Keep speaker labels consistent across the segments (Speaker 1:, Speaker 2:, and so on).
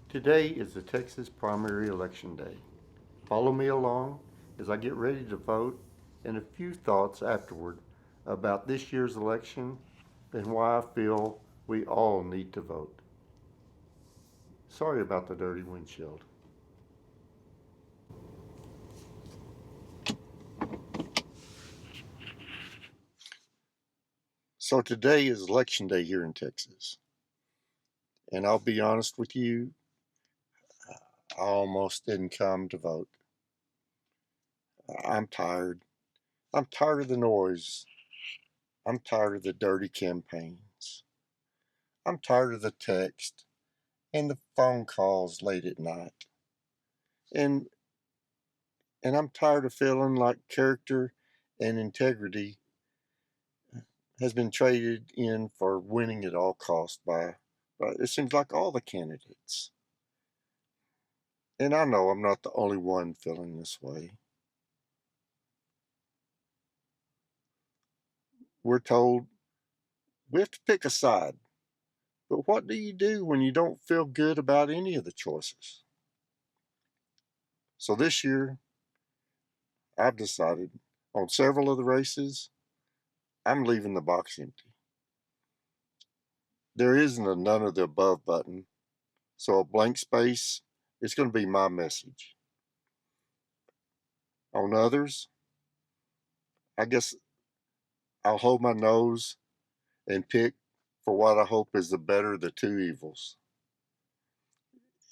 Speaker 1: Today is the Texas primary election day. Follow me along as I get ready to vote and a few thoughts afterward about this year's election and why I feel we all need to vote. Sorry about the dirty windshield. So today is election day here in Texas. And I'll be honest with you, I almost didn't come to vote. I'm tired. I'm tired of the noise. I'm tired of the dirty campaigns. I'm tired of the text and the phone calls late at night. And and I'm tired of feeling like character and integrity has been traded in for winning at all costs by it seems like all the candidates. And I know I'm not the only one feeling this way. We're told we have to pick a side. But what do you do when you don't feel good about any of the choices? So this year, I've decided on several of the races, I'm leaving the box empty. There isn't a none of the above button, so a blank space is going to be my message. On others, I guess I'll hold my nose and pick for what I hope is the better of the two evils.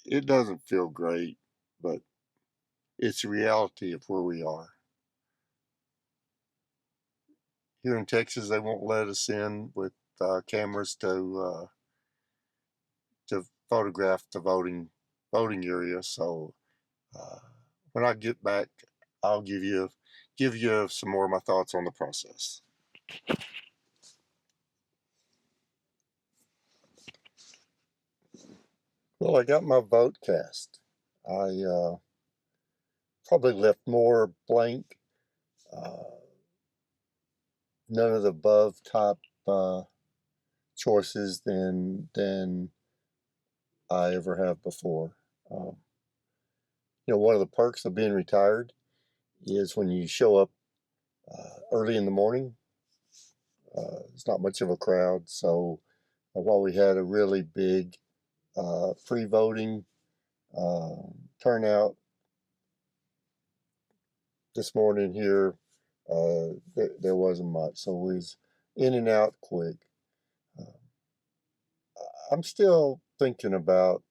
Speaker 1: It doesn't feel great, but it's the reality of where we are. Here in Texas, they won't let us in with cameras to photograph the voting area. So uh, when I get back, I'll give you some more of my thoughts on the process. Well, I got my vote cast. I probably left more blank, uh, none of the above type choices than I ever have before. Um, one of the perks of being retired is when you show up early in the morning. It's not much of a crowd, so while we had a really big pre-voting turnout this morning here, there wasn't much, so we was in and out quick. Uh, I'm still thinking about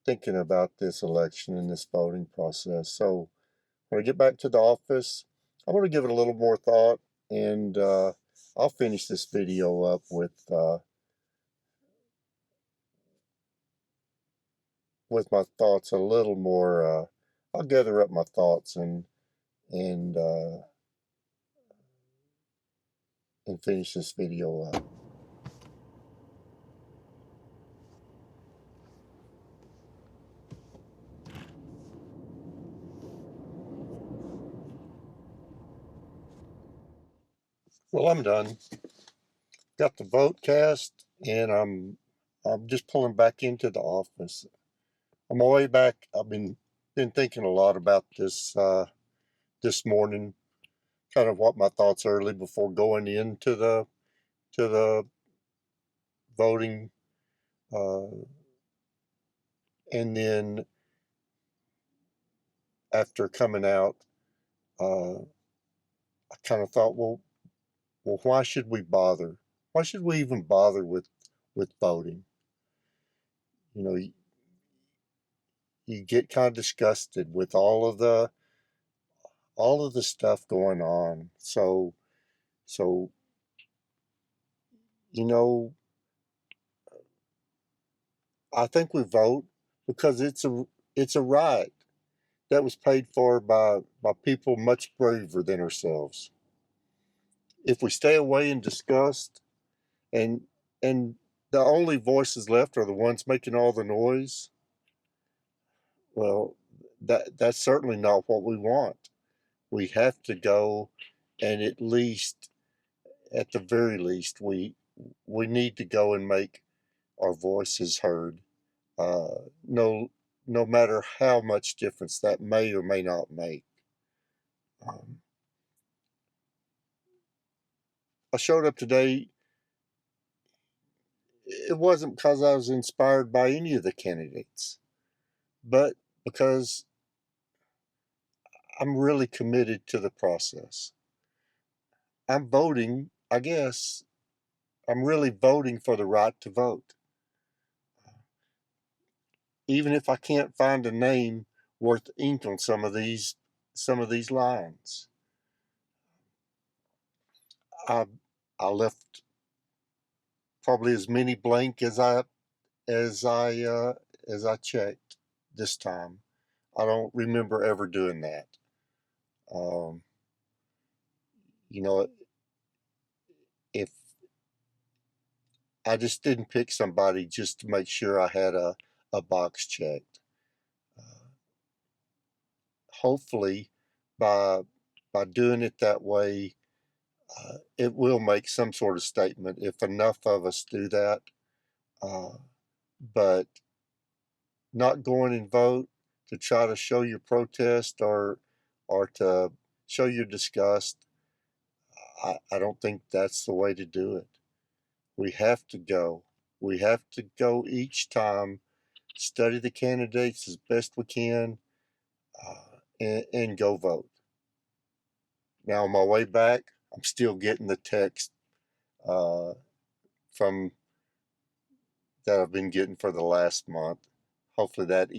Speaker 1: this election and this voting process. So when I get back to the office, I'm going to give it a little more thought, and I'll finish this video up with my thoughts a little more. I'll gather up my thoughts and and finish this video up. Well, I'm done. Got the vote cast, and I'm just pulling back into the office. On my way back, I've been thinking a lot about this morning, kind of what my thoughts early before going into the voting, uh, and then after coming out, uh, I kind of thought, well, why should we bother? Why should we even bother with voting? You know, you get kind of disgusted with all of the stuff going on. So you know, I think we vote because it's a right that was paid for by people much braver than ourselves. If we stay away in disgust and and the only voices left are the ones making all the noise, well, that's certainly not what we want. We have to go, and at the very least, we need to go and make our voices heard no, no matter how much difference that may or may not make. Um, I showed up today. It wasn't because I was inspired by any of the candidates, but because I'm really committed to the process. I'm voting, I guess, I'm really voting for the right to vote. Even if I can't find a name worth ink on some of these lines. I I left probably as many blank as I as I checked this time. I don't remember ever doing that. Um, you know, if I just didn't pick somebody just to make sure I had a box checked. Uh, Hopefully, by by doing it that way, it will make some sort of statement if enough of us do that. Uh, but not going and vote to try to show your protest or to show your disgust, I don't think that's the way to do it. We have to go. We have to go each time, study the candidates as best we can, and go vote. Now, on my way back, I'm still getting the text uh, from that I've been getting for the last month. Hopefully, that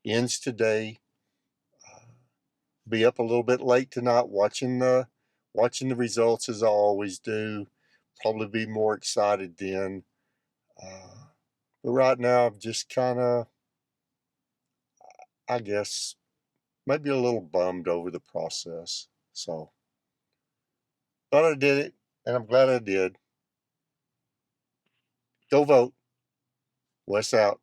Speaker 1: ends today. Be up a little bit late tonight watching the results as I always do. Probably be more excited then. But right now, I'm just kind of, I guess, maybe a little bummed over the process. So, but I did it, and I'm glad I did. Go vote. Wes out.